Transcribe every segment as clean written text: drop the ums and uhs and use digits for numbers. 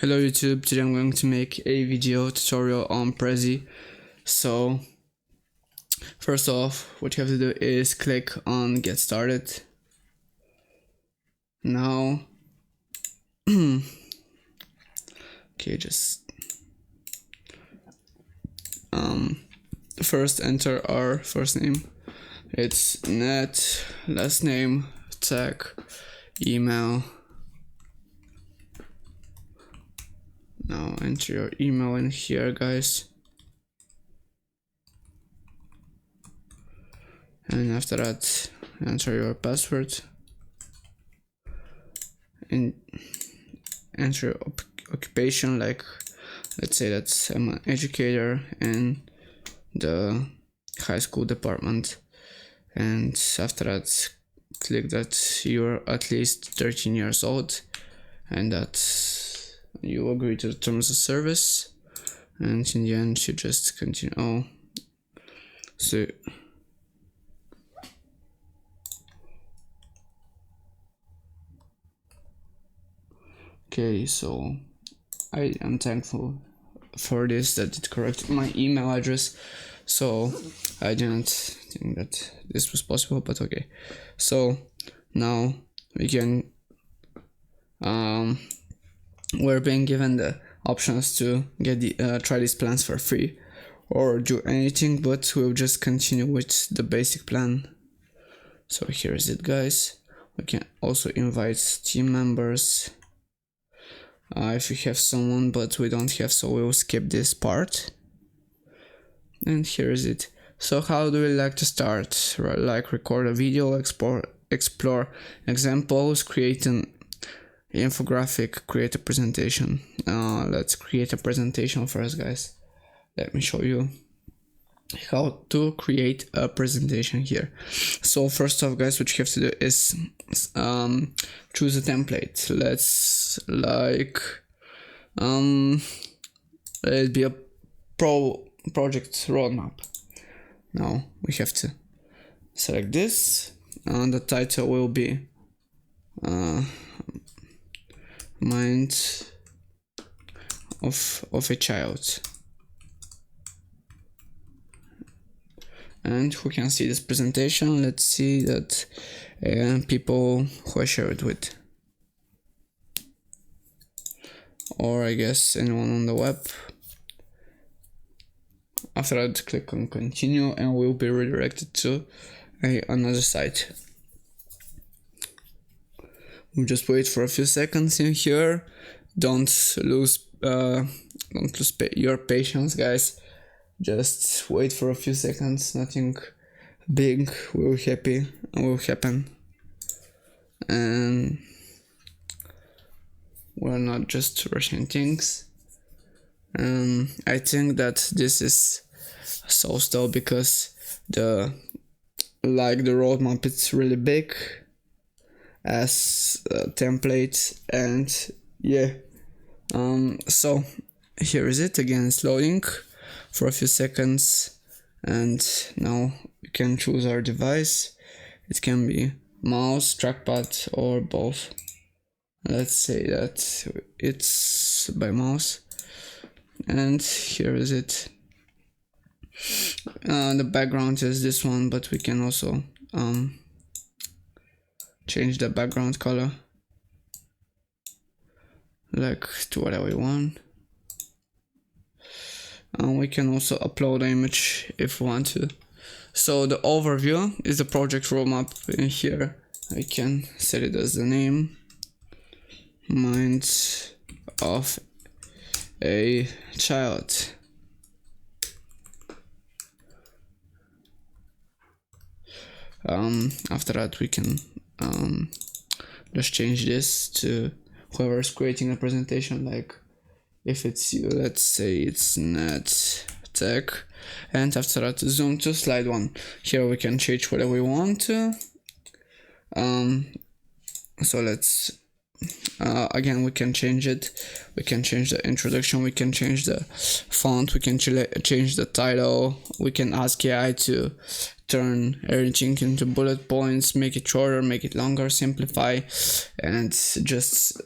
Hello YouTube, today I'm going to make a video tutorial on Prezi. So first off, what you have to do is click on get started. Now first enter our first name. It's net, last name, tag, email. Now enter your email in here, guys, and after that enter your password and enter your occupation, like let's say that I'm an educator in the high school department, and after that click that you're at least 13 years old and that you agree to the terms of service, and in the end you just continue. So I am thankful for this, that it corrected my email address, so I didn't think that this was possible, but okay. So now we can we're being given the options to get try these plans for free or do anything, but we'll just continue with the basic plan. So here is it, guys. We can also invite team members if we have someone, but we don't have, so we'll skip this part. And here is it. So how do we like to start? Like record a video, explore examples, create an infographic, create a presentation. Let's create a presentation first, guys. Let me show you how to create a presentation here. So first off, guys, what you have to do is choose a template. Let's like let it be a project roadmap. Now we have to select this, and the title will be mind of a child, and who can see this presentation? Let's see that people who I share it with, or I guess anyone on the web. After that, click on continue and we'll be redirected to another site. We'll just wait for a few seconds in here. Don't lose your patience, guys. Just wait for a few seconds. Nothing big will happen, and we're not just rushing things. I think that this is so still because the roadmap is really big as a template, and yeah. So here is it again. It's loading for a few seconds, and now we can choose our device. It can be mouse, trackpad, or both. Let's say that it's by mouse, and here is it. The background is this one, but we can also change the background color like to whatever we want. And we can also upload an image if we want to. So the overview is the project roadmap. In here I can set it as the name, mind of a child. After that we can just change this to whoever's creating a presentation, like if it's you, let's say it's net tech, and after that zoom to slide 1. Here we can change whatever we want to. So let's again, we can change it. We can change the introduction, we can change the font, we can change the title, we can ask AI to turn everything into bullet points, make it shorter, make it longer, simplify, and just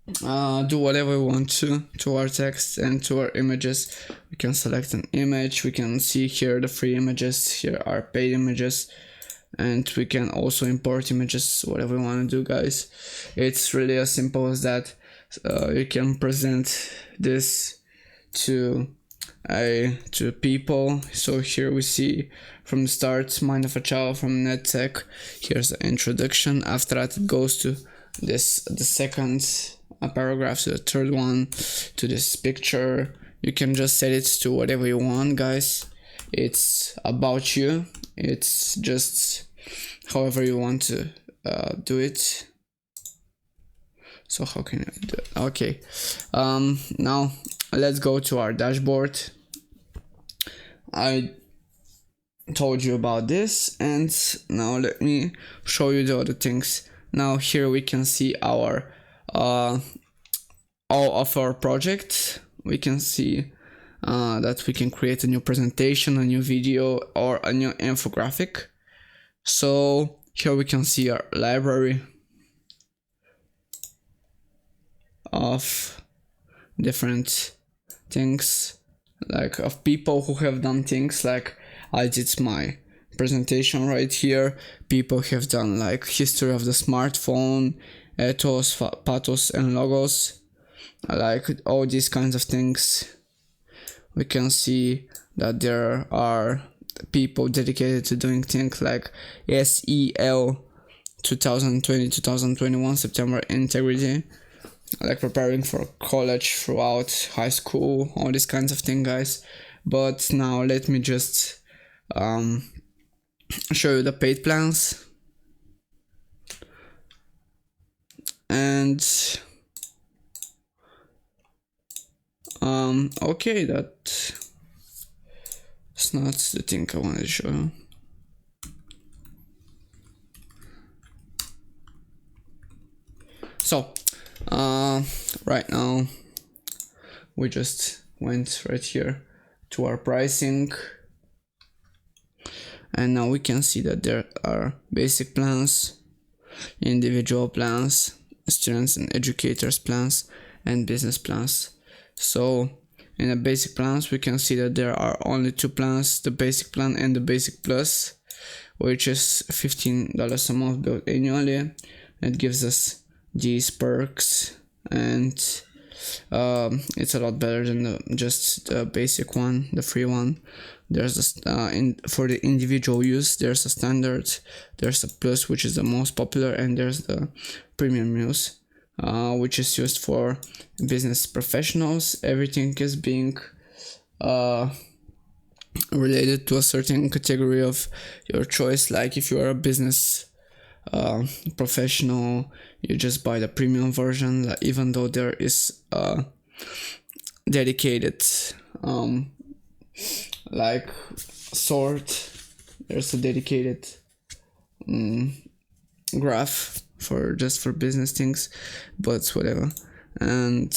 do whatever we want to our text and to our images. We can select an image. We can see here the free images, here are paid images, and we can also import images, whatever we want to do, guys. It's really as simple as that. You can present this to people. So here we see from the start, Mind of a Child from NetTech. Here's the introduction. After that, it goes to the second paragraph, to the third one, to this picture. You can just set it to whatever you want, guys. It's about you. It's just however you want to do it. So how can I do it? Okay, now let's go to our dashboard. I told you about this, and now let me show you the other things. Now here we can see our all of our projects. We can see that we can create a new presentation, a new video, or a new infographic. So here we can see our library of different things, like of people who have done things. Like I did my presentation right here. People have done like history of the smartphone, ethos, pathos, and logos, like all these kinds of things. We can see that there are people dedicated to doing things like SEL 2020-2021 September integrity, like preparing for college throughout high school, all these kinds of things, guys. But now let me just show you the paid plans. And okay, that's not the thing I wanted to show you. So right now we just went right here to our pricing, and now we can see that there are basic plans, individual plans, students and educators plans, and business plans. So in the basic plans we can see that there are only two plans, the basic plan and the basic plus, which is $15 a month billed annually. It gives us these perks, and it's a lot better than just the basic one, the free one. There's for the individual use, there's a standard, there's a plus, which is the most popular, and there's the premium use, which is used for business professionals. Everything is being related to a certain category of your choice. Like if you are a business professional, you just buy the premium version, even though there is a dedicated like sort, there's a dedicated graph for just for business things, but whatever. And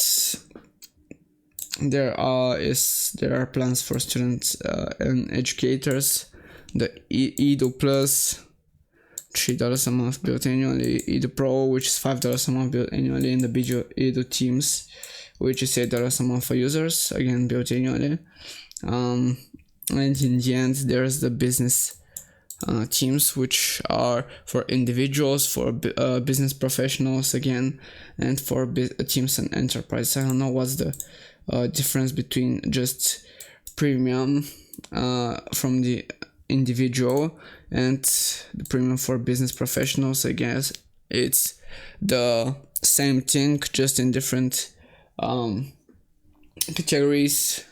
there are plans for students and educators. The Edu Plus, $3 a month billed annually. Edu Pro, which is $5 a month billed annually. And the Edu Teams, which is $8 a month for users, again billed annually. And in the end, there's the business teams, which are for individuals, for business professionals again, and for teams and enterprise. I don't know what's the difference between just premium from the individual and the premium for business professionals. I guess it's the same thing, just in different categories.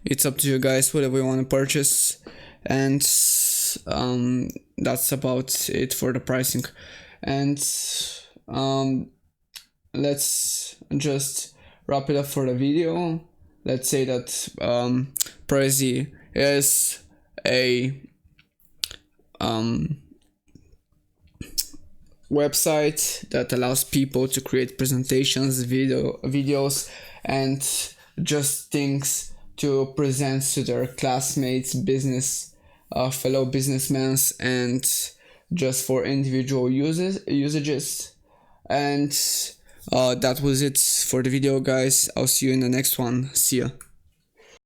It's up to you guys, whatever you want to purchase, and that's about it for the pricing. And let's just wrap it up for the video. Let's say that Prezi is a website that allows people to create presentations, videos, and just things to present to their classmates, fellow businessmen, and just for individual usages. And That was it for the video, guys. I'll see you in the next one. See ya.